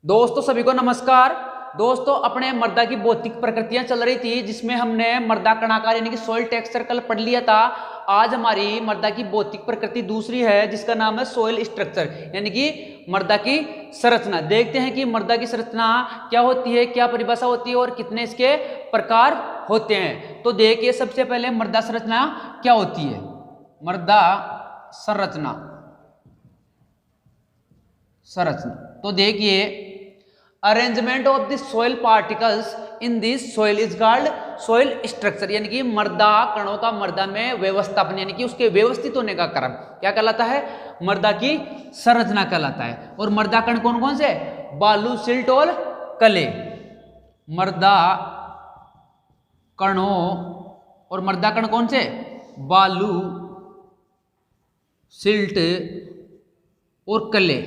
दोस्तों सभी को नमस्कार। दोस्तों अपने मृदा की भौतिक प्रकृतियां चल रही थी जिसमें हमने मृदा कणाकार यानी कि सॉइल टेक्सचर कल पढ़ लिया था। आज हमारी मृदा की भौतिक प्रकृति दूसरी है जिसका नाम है सॉइल स्ट्रक्चर यानी कि मृदा की संरचना। देखते हैं कि मृदा की संरचना क्या होती है, क्या परिभाषा होती है और कितने इसके प्रकार होते हैं। तो देखिए सबसे पहले मृदा संरचना क्या होती है। मृदा संरचना तो देखिए arrangement of the soil particles in this soil is called soil structure यानी कि मृदा कणों का मृदा में व्यवस्थापन यानी कि उसके व्यवस्थित होने का क्रम क्या कहलाता है, मृदा की संरचना कहलाता है। और मृदा कण कौन कौन से, बालू, सिल्ट और कले। मृदा कणों और मृदा कण कौन से, बालू, सिल्ट और कले।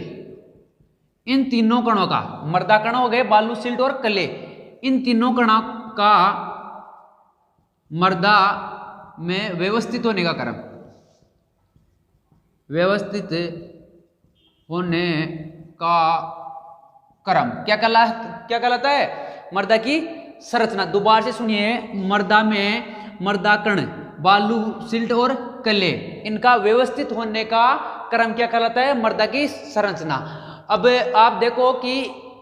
इन तीनों कणों का, मृदा कण हो गए, बालू, सिल्ट और कले, इन तीनों कणों का मृदा में व्यवस्थित होने का क्रम, व्यवस्थित होने का क्रम क्या कहलाता है, मृदा की संरचना। दोबारा से सुनिए, मृदा में मृदा कण, बालू, सिल्ट और कले, इनका व्यवस्थित होने का क्रम क्या कहलाता है, मृदा की संरचना। अब आप देखो कि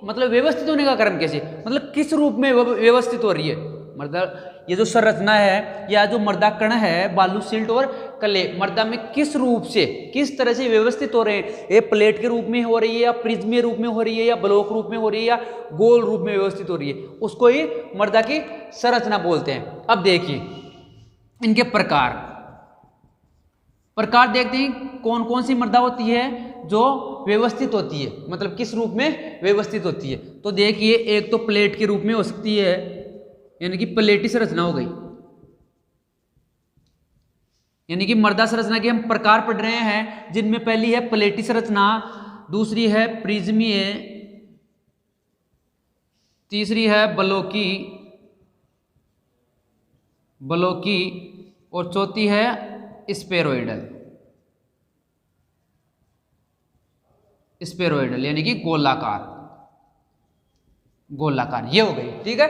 मतलब व्यवस्थित होने का क्रम कैसे, मतलब किस रूप में व्यवस्थित हो रही है मृदा, ये जो संरचना है या जो मृदा कण है, बालू, सिल्ट और कले, मृदा में किस रूप से, किस तरह से व्यवस्थित हो रहे हैं। ये प्लेट के रूप में हो रही है या प्रिज्मीय रूप में हो रही है या ब्लॉक रूप में हो रही है या गोल रूप में व्यवस्थित हो रही है, उसको ही मृदा की संरचना बोलते हैं। अब देखिए इनके प्रकार देखते हैं कौन कौन सी मृदा होती है जो व्यवस्थित होती है, मतलब किस रूप में व्यवस्थित होती है। तो देखिए एक तो प्लेट के रूप में हो सकती है यानी कि प्लेटी संरचना हो गई, यानी कि मृदा संरचना के हम प्रकार पढ़ रहे हैं जिनमें पहली है प्लेटी संरचना, दूसरी है प्रिज्मीय, तीसरी है ब्लॉकी और चौथी है स्फेरॉइडल यानी कि गोलाकार ये हो गई। ठीक है,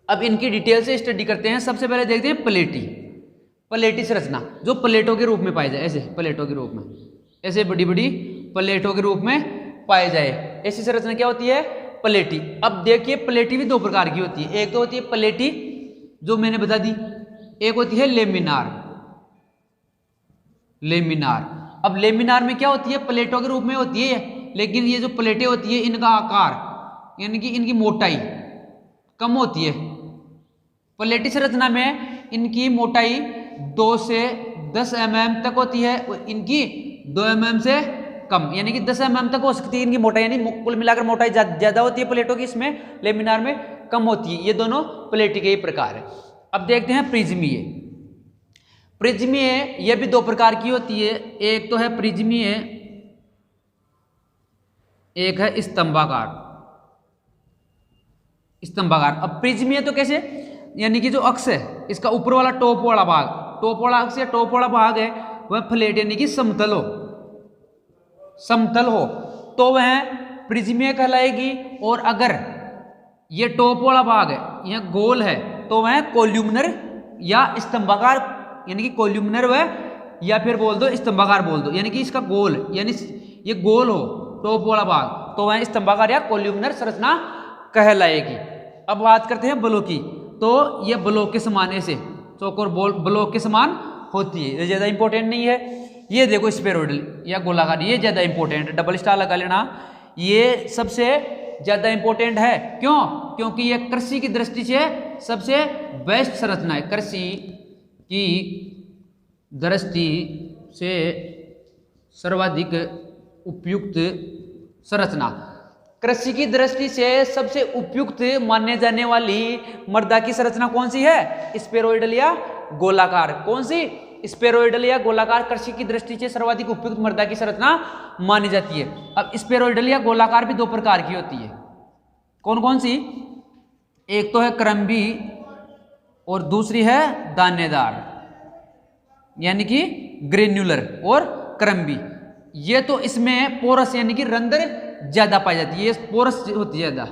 अब इनकी डिटेल से स्टडी करते हैं। सबसे पहले देखते हैं प्लेटी संरचना, जो प्लेटों के रूप में पाई जाए, ऐसे प्लेटों के रूप में, ऐसे बड़ी बड़ी प्लेटों के रूप में पाई जाए, ऐसी संरचना क्या होती है, प्लेटी। अब देखिए प्लेटी भी दो प्रकार की होती है, एक तो होती है प्लेटी जो मैंने बता दी, एक होती है लेमिनार। अब लेमिनार में क्या होती है, प्लेटों के रूप में होती है, लेकिन ये जो प्लेटें होती है इनका आकार यानी कि इनकी मोटाई कम होती है। प्लेटी संरचना में इनकी मोटाई 2 से 10 mm तक होती है और इनकी 2 mm से कम यानी कि 10 mm तक हो सकती है इनकी मोटाई, यानी कुल मिलाकर मोटाई ज्यादा होती है प्लेटों की, इसमें लेमिनार में कम होती है। ये दोनों प्लेटी के ही प्रकार है। अब देखते हैं प्रिज्मीय, यह भी दो प्रकार की होती है, एक तो है प्रिज्मीय, एक है स्तंभाकार। अब प्रिज्मीय तो कैसे, यानी कि जो अक्ष है इसका ऊपर वाला टॉप वाला अक्ष या टॉप वाला भाग है वह फ्लैट यानी कि समतल हो तो वह प्रिज्मीय कहलाएगी, और अगर ये टॉप वाला भाग है यह गोल है तो वह कोल्यूमिनर या स्तंभाकार यानी कि कोल्यूमिनर वह, या फिर बोल दो स्तंभाकार बोल दो, यानी कि इसका गोल यानी ये गोल हो टॉप वाला भाग तो वह स्तंभाकार या कोल्यूमिनर संरचना कहलाएगी। अब बात करते हैं ब्लॉकी, तो यह ब्लॉक के समान, ऐसे चौकोर ब्लॉक के समान होती है, ये ज्यादा इंपॉर्टेंट नहीं है। ये देखो स्फेरॉइडल या गोलाकार, ये ज्यादा इंपॉर्टेंट है, डबल स्टार लगा लेना, ये सबसे ज्यादा इंपॉर्टेंट है। क्यों, क्योंकि यह कृषि की दृष्टि से सबसे बेस्ट संरचना है, कृषि की दृष्टि से सर्वाधिक उपयुक्त संरचना। कृषि की दृष्टि से सबसे उपयुक्त माने जाने वाली मृदा की संरचना कौन सी है, स्फेरॉइडल या गोलाकार। कौन सी, स्फेरॉइडल या गोलाकार कृषि की दृष्टि से सर्वाधिक उपयुक्त मृदा की संरचना मानी जाती है। अब स्फेरॉइडल या गोलाकार भी दो प्रकार की होती है, कौन कौन सी, एक तो है क्रम्बी और दूसरी है दानेदार यानी कि ग्रेन्युलर और क्रम्बी। ये तो इसमें पोरस यानी कि रंध्र ज्यादा पाई जाती है, ये पोरस होती है ज्यादा,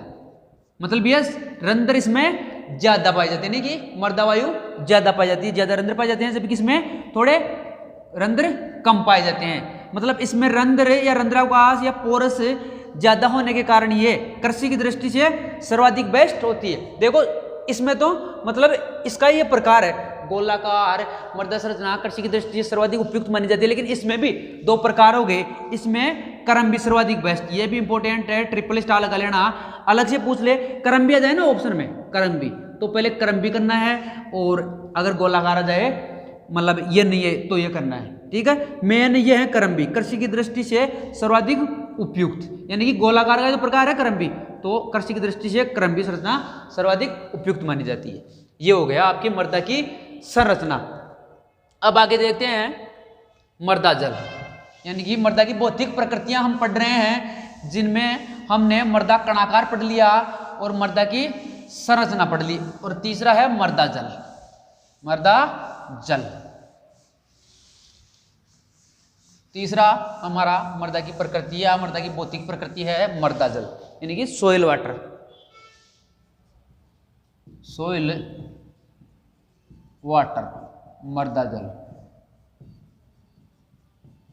मतलब ये रंध्र इसमें ज्यादा पाई जाती है, नहीं कि मर्दा वायु ज्यादा पाई जाती है, ज्यादा रंध्र पाए जाते हैं, जबकि इसमें थोड़े रंध्र कम पाए जाते हैं। मतलब इसमें रंध्र या रंध्रावकाश या पोरस ज्यादा होने के कारण ये कृषि की दृष्टि से सर्वाधिक बेस्ट होती है। देखो इसमें तो मतलब इसका ये प्रकार है, गोलाकार मृदा संरचना कृषि की दृष्टि से सर्वाधिक उपयुक्त मानी जाती है, लेकिन इसमें भी दो प्रकार हो गए, इसमें क्रम भी सर्वाधिक बेस्ट, ये भी इंपॉर्टेंट है, ट्रिपल स्टार लगा लेना, अलग से पूछ ले, क्रम भी आ जाए ना ऑप्शन में, क्रम भी तो पहले क्रम भी करना है, और अगर गोलाकार आ जाए मतलब ये नहीं है तो ये करना है, ठीक है। मेन ये है क्रम भी कृषि की दृष्टि से सर्वाधिक उपयुक्त, यानी कि गोलाकार का जो प्रकार है क्रम भी, तो कृषि की दृष्टि से क्रम भी संरचना सर्वाधिक उपयुक्त मानी जाती है। ये हो गया आपकी मृदा की संरचना। अब आगे देखते हैं मृदा जल, यानी कि मृदा की भौतिक प्रकृतियां हम पढ़ रहे हैं, जिनमें हमने मृदा कणाकार पढ़ लिया और मृदा की संरचना पढ़ ली, और तीसरा है मृदा जल। मृदा जल तीसरा हमारा मृदा की प्रकृति या मृदा की भौतिक प्रकृति है मृदा जल, यानी कि सोइल वाटर, सोइल वाटर मृदा जल।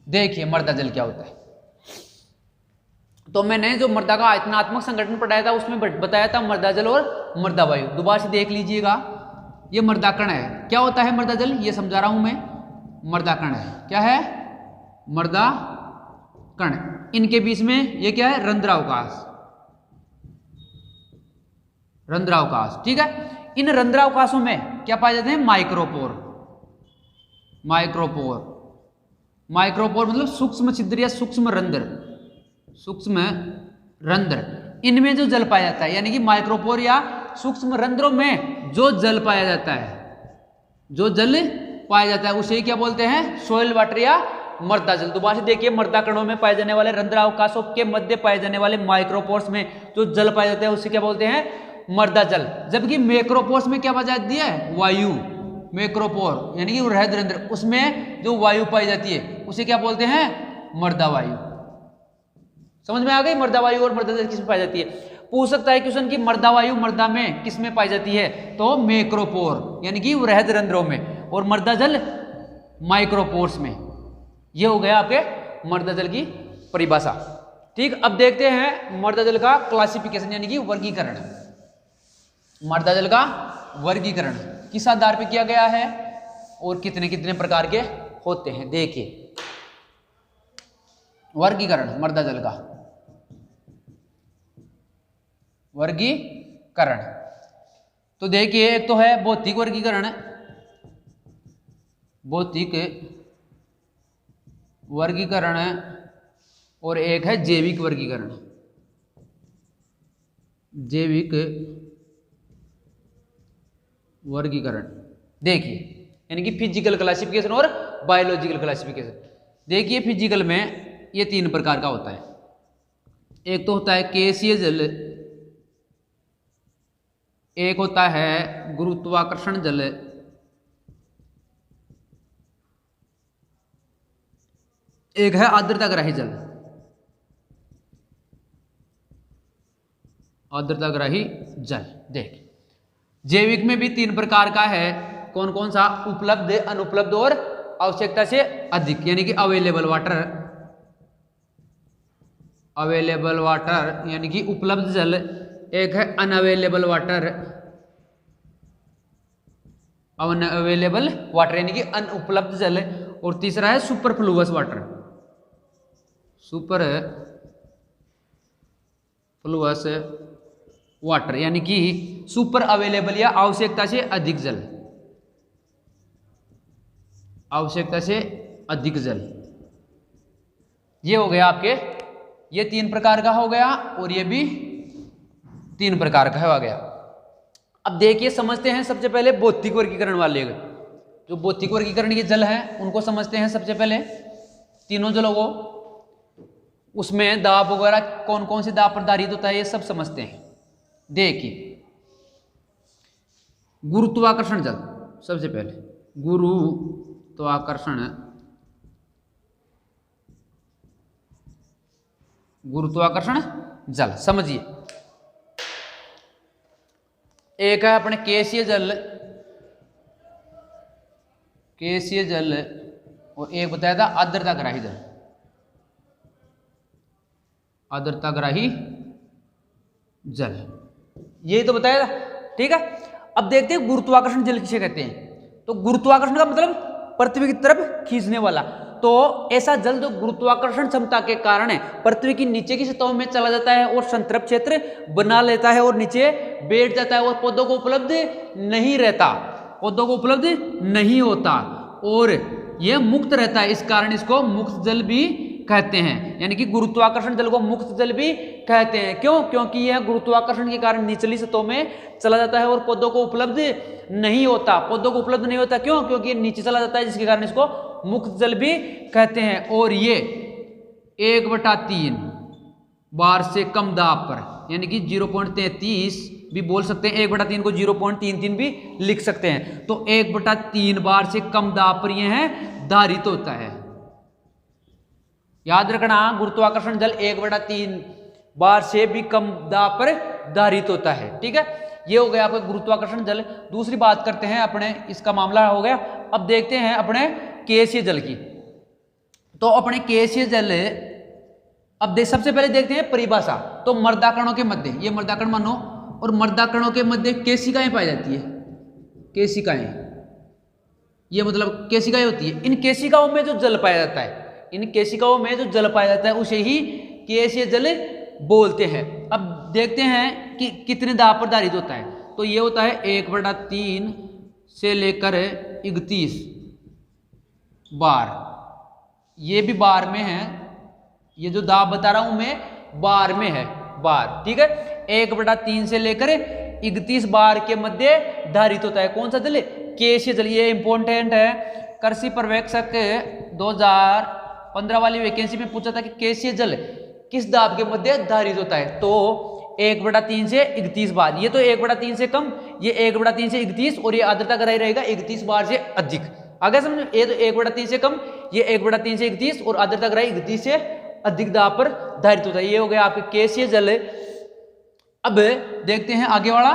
देखिए मृदा जल क्या होता है, तो मैंने जो मृदा का आयतनात्मक संगठन पढ़ाया था उसमें बताया था मृदा जल और मृदा वायु, दोबारा से देख लीजिएगा। ये मृदा कण है, क्या होता है मृदा जल, ये समझा रहा हूं मैं। मृदा कण है, क्या है, मृदा कण, इनके बीच में ये क्या है, रंध्रावकाश, रंध्रावकाश, ठीक है। इन रंध्रावकाशों में क्या पाए जाते हैं, माइक्रोपोर, माइक्रोपोर, माइक्रोपोर मतलब सूक्ष्म छिद्र या सूक्ष्म रंध्र, सूक्ष्म रंध्र, इनमें जो जल पाया जाता है, यानी कि माइक्रोपोर या सूक्ष्म रंध्रों में जो जल पाया जाता है, जो जल पाया जाता है उसे क्या बोलते हैं, सोइल वाटर या मृदा जल। दोबारा से देखिए, मृदा कणों में पाए जाने वाले रंध्रावकाशों के मध्य पाए जाने वाले माइक्रोपोर्स में जो जल पाया जाता है उसे क्या बोलते हैं, मृदा जल। जबकि मैक्रोपोर्स में क्या पाया जाती है, वायु, मैक्रोपोर यानी कि वृहद रंध्र, उसमें जो वायु पाई जाती है उसे क्या बोलते हैं, मृदा वायु। समझ में आ गई, मृदा वायु और मृदा जल किसमें पाई जाती है। पूछ सकता है क्वेश्चन की मृदा वायु मृदा में किसमें पाई जाती है, तो मैक्रोपोर यानी कि वृहद रंध्रों में, और मृदा जल माइक्रोपोर्स में। ये हो गया आपके मृदा जल की परिभाषा, ठीक। अब देखते हैं मृदा जल का क्लासिफिकेशन यानी कि वर्गीकरण। मृदा जल का वर्गीकरण किस आधार पर किया गया है और कितने कितने प्रकार के होते हैं, देखिए वर्गीकरण मृदा जल का वर्गीकरण। तो देखिए एक तो है भौतिक वर्गीकरण, भौतिक वर्गीकरण, और एक है जैविक वर्गीकरण, जैविक वर्गीकरण। देखिए यानी कि फिजिकल क्लासिफिकेशन और बायोलॉजिकल क्लासिफिकेशन। देखिए फिजिकल में ये तीन प्रकार का होता है, एक तो होता है केशीय जल, एक होता है गुरुत्वाकर्षण जल, एक है आर्द्रताग्राही जल, आर्द्रताग्राही जल। देख जैविक में भी तीन प्रकार का है, कौन कौन सा, उपलब्ध, अनुपलब्ध और आवश्यकता से अधिक, यानी कि अवेलेबल वाटर, अवेलेबल वाटर यानी कि उपलब्ध जल, एक है अनअवेलेबल वाटर, अनअवेलेबल वाटर यानी कि अनुपलब्ध जल, और तीसरा है सुपरफ्लुअस वाटर, सुपरफ्लुअस वाटर यानी कि सुपर अवेलेबल या आवश्यकता से अधिक जल, आवश्यकता से अधिक जल। ये हो गया आपके, ये तीन प्रकार का हो गया, और ये भी तीन प्रकार का हो गया। अब देखिए समझते हैं सबसे पहले भौतिक वर्गीकरण वाले, जो भौतिक वर्गीकरण के जल हैं उनको समझते हैं सबसे पहले, तीनों जलों को, उसमें दाब वगैरह कौन कौन से दाब प्रधारित होता है ये सब समझते हैं। देखिए गुरुत्वाकर्षण जल, सबसे पहले गुरुत्वाकर्षण गुरुत्वाकर्षण जल। समझिए, एक है अपने केसीय जल, केसीय जल, और एक बताया था आर्द्रताग्राही जल, आर्द्रताग्राही जल, यही तो बताया था। ठीक है, अब देखते हैं गुरुत्वाकर्षण जल किसे कहते हैं। तो गुरुत्वाकर्षण का मतलब पृथ्वी की तरफ खींचने वाला। तो ऐसा जल जो गुरुत्वाकर्षण क्षमता के कारण है पृथ्वी की नीचे की सतहों में चला जाता है और संतृप्त क्षेत्र बना लेता है और नीचे बैठ जाता है और पौधों को उपलब्ध नहीं रहता, पौधों को उपलब्ध नहीं होता और यह मुक्त रहता है, इस कारण इसको मुक्त जल भी कहते हैं। यानी कि गुरुत्वाकर्षण जल को मुक्त जल भी कहते हैं। क्यों? क्योंकि यह गुरुत्वाकर्षण के कारण निचली सतहों में चला जाता है और पौधों को उपलब्ध नहीं होता, पौधों को उपलब्ध नहीं होता। क्यों? क्योंकि ये नीचे चला जाता है, जिसके कारण इसको मुक्त जल भी कहते हैं। और ये 1/3 बार से कम दाब पर, यानी कि 0.33 भी बोल सकते हैं, 1/3 को 0.33 भी लिख सकते हैं। तो 1/3 बार से कम दाब पर यह है धारित होता है। याद रखना, गुरुत्वाकर्षण जल 1/3 बार से भी कम दाब पर धारित होता है। ठीक है, ये हो गया आपका गुरुत्वाकर्षण जल। दूसरी बात करते हैं अपने, इसका मामला हो गया। अब देखते हैं अपने केसीय जल की। तो अपने केसीय जल, अब देख सबसे पहले देखते हैं परिभाषा। तो मर्दाकणों के मध्य, ये मर्दाकण मानो, और मर्दाकणों के मध्य केशिकाएं पाई जाती है, केशिकाएं, ये मतलब केशिकाएं होती है। इन केशिकाओं में जो जल पाया जाता है, इन केशिकाओं में जो जल पाया जाता है उसे ही केसीय जल बोलते हैं। अब देखते हैं कि कितने दाब पर धारित होता है। तो ये होता है 1/3 से लेकर 31 बार, ये भी बार में है, ये जो दाब बता रहा हूं मैं बार में है, बार। ठीक है, 1/3 से लेकर 31 बार के मध्य धारित होता है। कौन सा जल? केसीय जल। ये इंपॉर्टेंट है, कृषि पर्यवेक्षक 2015 वाली वैकेंसी में पूछा था कि केसीय जल किस दाब के मध्य धारित होता है। तो 1/3 से 31 बार, ये तो 1/3 से कम, ये 1/3 से 31, और ये आर्द्रताग्राही रहेगा 31 बार से अधिक। आगे समझो, ये तो 1/3 से कम, ये 1/3 से 31, और आर्द्रताग्राही 31 से अधिक दाब पर धारित होता है। ये हो गया आपके केसीय जल। अब देखते हैं आगे वाला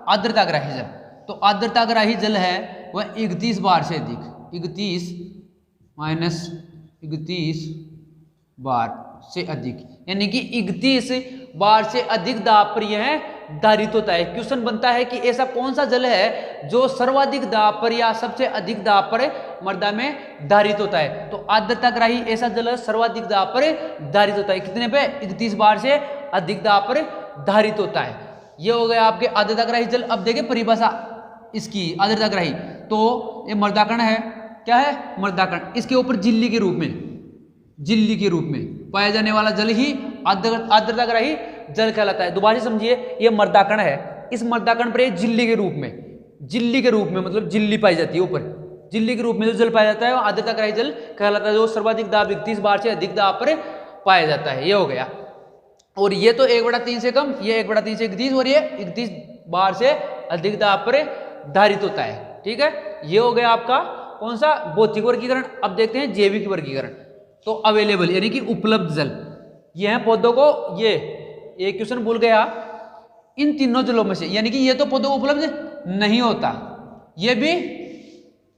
आर्द्रताग्राही जल। तो आर्द्रताग्राही जल है वह 31 बार से अधिक, 31 - 31 बार से अधिक, यानी कि 31 बार से अधिक दाब पर यह धारित होता है। क्वेश्चन बनता है कि ऐसा कौन सा जल है जो सर्वाधिक दाब पर या सबसे अधिक दाब पर मृदा में धारित होता है। तो आर्द्रताग्राही ऐसा जल सर्वाधिक दाब पर धारित होता है। कितने पे? 31 बार से अधिक दाब पर धारित होता है। ये हो गया आपके आर्द्रताग्राही जल। अब देखिए परिभाषा इसकी आर्द्रताग्राही। तो ये मर्दाकण है, क्या है? मर्दाकण। इसके ऊपर झिल्ली के रूप में, झिल्ली के रूप में पाया जाने वाला जल ही आर्द्रताग्राही जल कहलाता है। दोबारा समझिए, ये मर्दाकण है, इस मर्दाकण पर झिल्ली के रूप में, झिल्ली के रूप में मतलब झिल्ली पाई जाती है ऊपर, झिल्ली के रूप में जो जल पाया जाता है वो आर्द्रताग्राही जल कहलाता है, जो सर्वाधिक दाब 31 बार से अधिक दाब पर पाया जाता है। ये हो गया। और ये तो 1/3 से कम, ये 1/3 से 31, और ये 31 बार से अधिक दाब पर धारित होता है। ठीक है, ये हो गया आपका कौन सा? भौतिक वर्गीकरण। अब देखते हैं जैविक वर्गीकरण। तो अवेलेबल यानी कि उपलब्ध जल, ये है पौधों को, ये एक क्वेश्चन भूल गया, इन तीनों जलों में से, यानी कि ये तो पौधों को उपलब्ध नहीं होता, ये भी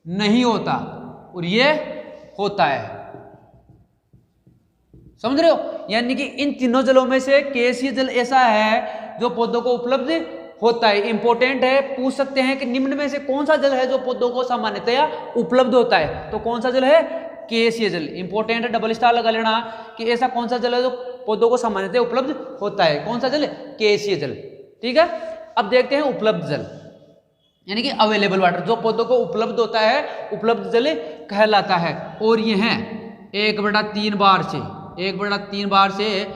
नहीं होता, और ये होता है। समझ रहे हो? यानी कि इन तीनों जलों में से केसीय जल ऐसा है जो पौधों को उपलब्ध होता है। इंपॉर्टेंट है, पूछ सकते हैं कि निम्न में से कौन सा जल है जो पौधों को सामान्यतया उपलब्ध होता है। तो कौन सा जल है? केसीय जल। इंपॉर्टेंट है, डबल स्टार लगा लेना कि ऐसा कौन सा जल है जो पौधों को सामान्यतः उपलब्ध होता है। कौन सा जल? केसीय जल। ठीक है, अब देखते हैं उपलब्ध जल, यानी कि अवेलेबल वाटर, जो पौधों को उपलब्ध होता है, उपलब्ध जल कहलाता है। और ये है 1/3 बार से, 1/3 बार से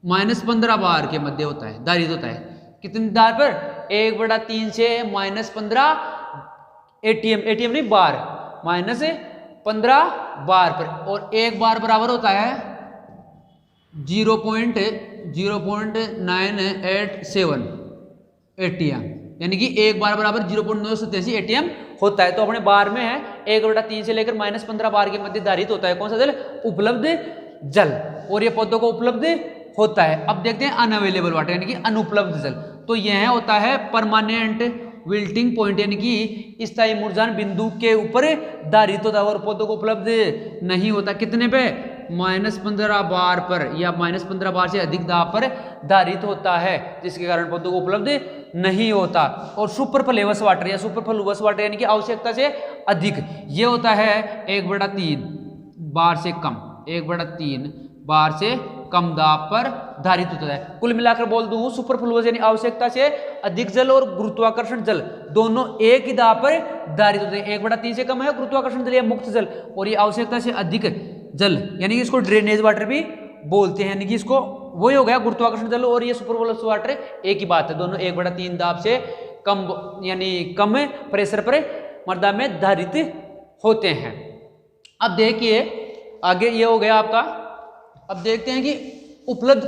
-15 बार के मध्य होता है, धारित होता है। कितनी दार पर? 1/3 से -15 एटीएम, एटीएम नहीं बार, -15 बार पर। और एक बार बराबर होता है 0.0987 एटीएम, यानी कि एक बार बराबर 0.987 एटीएम होता है। तो अपने बार में है 1/3 से लेकर -15 बार के मध्य धारित होता है। कौन सा जल? उपलब्ध जल, और ये पौधों को उपलब्ध होता है। अब देखते हैं अनअवेलेबल वाटर यानी कि अनुपलब्ध जल। तो यह होता है परमानेंट विल्टिंग पॉइंट यानी कि स्थायी मुरझान बिंदु के ऊपर धारित होता है और पौधों को उपलब्ध नहीं होता। कितने पे? -15 बार पर या -15 बार से अधिक दाब पर धारित होता है, जिसके कारण पौधों को उपलब्ध नहीं होता। और सुपरफ्लुवस वाटर या सुपरफ्लुवस वाटर यानी कि आवश्यकता से अधिक, ये होता है 1/3 बार से कम, 1/3 बार से कम दाब पर धारित होता है। कुल मिलाकर बोल दूं, सुपरफ्लुवस यानी आवश्यकता से अधिक जल और गुरुत्वाकर्षण जल दोनों एक ही दाब पर धारित होते हैं। 1/3 से कम है गुरुत्वाकर्षण जल या मुक्त जल, और ये आवश्यकता से अधिक जल यानी कि इसको ड्रेनेज वाटर भी बोलते हैं, यानी कि इसको वही हो गया गुरुत्वाकर्षण जल और ये सुपरफ्लुवस वाटर एक ही बात है, दोनों 1/3 दाब से कम यानी कम प्रेशर पर मृदा में धारित होते हैं। अब देखिए आगे ये हो गया आपका। अब देखते हैं कि उपलब्ध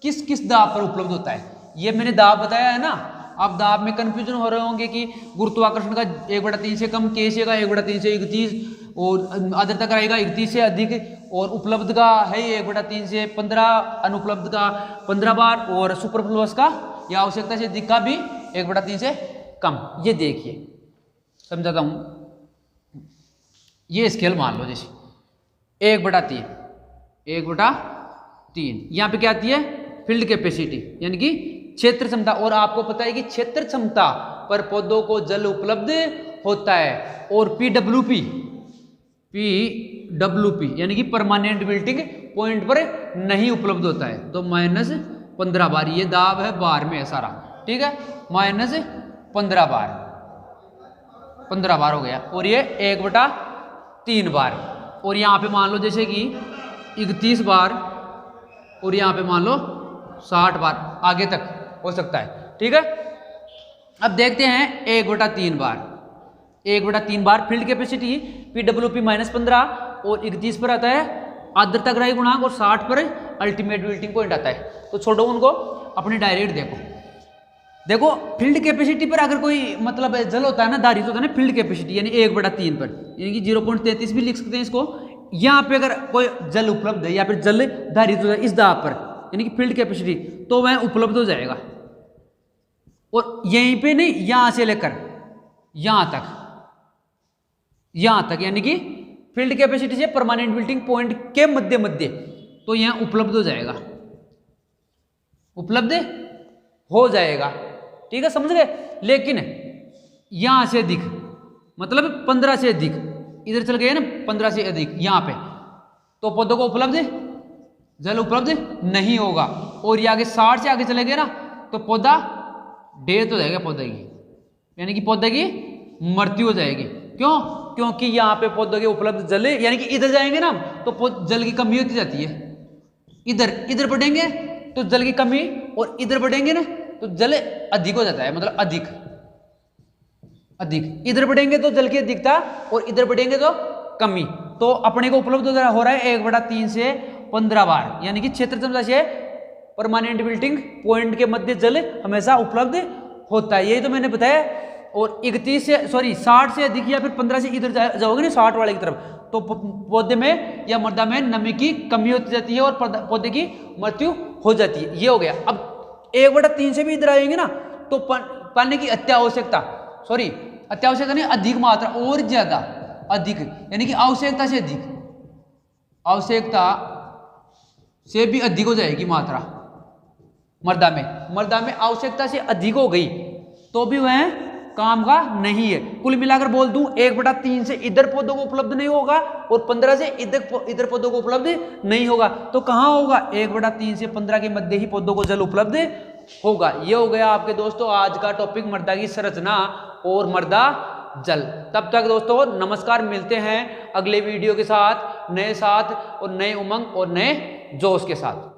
किस किस दाब पर उपलब्ध होता है। ये मैंने दाब बताया है ना। अब दाब में कंफ्यूजन हो रहे होंगे कि गुरुत्वाकर्षण का 1/3 से कम, केशिया का 1/3 से 31 और आर्द्रता का रहेगा 31 से अधिक, और उपलब्ध का है 1/3 से 15, अनुपलब्ध का 15 बार, और सुपरफ्लुवस का या आवश्यकता से अधिक का भी 1/3 से कम। ये देखिए समझाता हूं। ये स्केल मान लो जैसे 1/3 यहाँ पे क्या आती है? फील्ड कैपेसिटी यानी कि क्षेत्र क्षमता, और आपको पता है कि क्षेत्र क्षमता पर पौधों को जल उपलब्ध होता है। और PWP यानी कि परमानेंट विल्टिंग पॉइंट पर नहीं उपलब्ध होता है। तो -15 बार, ये दाब है बार में है सारा, ठीक है, -15 बार, 15 बार हो गया। और ये 1/3 बार, और यहाँ पे मान लो जैसे कि 31 बार, और यहाँ पे मान लो 60 बार, आगे तक हो सकता है, ठीक है। अब देखते हैं 1/3 बार, 1/3 बार फील्ड कैपेसिटी PWP -15 और 31 पर आता है आर्द्रता ग्राही गुणांक, और 60 पर अल्टीमेट विल्टिंग पॉइंट आता है। तो छोड़ो उनको, अपनी डायरेक्ट देखो फील्ड कैपेसिटी पर अगर कोई मतलब जल होता है ना, धारित होता है ना फील्ड कैपेसिटी यानी 1/3 पर, यानी कि 0.33 भी लिख सकते हैं इसको। यहाँ पे अगर कोई जल उपलब्ध है या फिर जल धारित होता है इस दाब पर यानी कि फील्ड कैपेसिटी, तो वह उपलब्ध हो जाएगा। और यहीं पे नहीं, यहां से लेकर यहां तक यानी कि फील्ड कैपेसिटी से परमानेंट विल्टिंग पॉइंट के मध्य तो यहां उपलब्ध हो जाएगा, उपलब्ध हो जाएगा, ठीक है, समझ गए। लेकिन यहां से अधिक मतलब 15 से अधिक, इधर चल गए ना 15 से अधिक यहां पे, तो पौधों को उपलब्ध जल उपलब्ध नहीं होगा। और ये आगे 60 से आगे चले गए ना, तो पौधा डेथ हो जाएगा पौधे की, यानी कि पौधे की मृत्यु हो जाएगी। क्यों? क्योंकि यहाँ पे पौधों के उपलब्ध जल यानी कि इधर जाएंगे ना तो जल की कमी होती जाती है, इधर बढ़ेंगे तो जल की कमी, और इधर बढ़ेंगे ना तो जल अधिक हो जाता है, मतलब अधिक इधर बढ़ेंगे तो जल की अधिकता और इधर बढ़ेंगे तो कमी। तो अपने को उपलब्ध हो रहा है 1/3 से 15 बार, यानी कि क्षेत्र क्षमता से परमानेंट विल्टिंग पॉइंट के मध्य जल हमेशा उपलब्ध होता है, यही तो मैंने बताया। और 60 से अधिक या फिर 15 से इधर जाओगे ना 60 वाले की तरफ, तो पौधे में या मृदा में नमी की कमी होती जाती है और पौधे की मृत्यु हो जाती है। ये हो गया। अब 1/3 से भी इधर आएंगे ना तो पानी की अत्यावश्यकता नहीं, अधिक मात्रा और ज्यादा अधिक, यानी कि आवश्यकता से भी अधिक हो जाएगी मात्रा मृदा में आवश्यकता से अधिक हो गई तो भी वह काम का नहीं है। कुल मिलाकर बोल दूं 1/3 से इधर पौधों को उपलब्ध नहीं होगा और 15 से इधर पौधों को उपलब्ध नहीं होगा, तो कहां होगा? 1/3 से 15 के मध्य ही पौधों को जल उपलब्ध होगा। ये हो गया आपके दोस्तों आज का टॉपिक मृदा की संरचना और मृदा जल। तब तक दोस्तों नमस्कार, मिलते हैं अगले वीडियो के साथ, नए साथ और नए उमंग और नए जोश के साथ।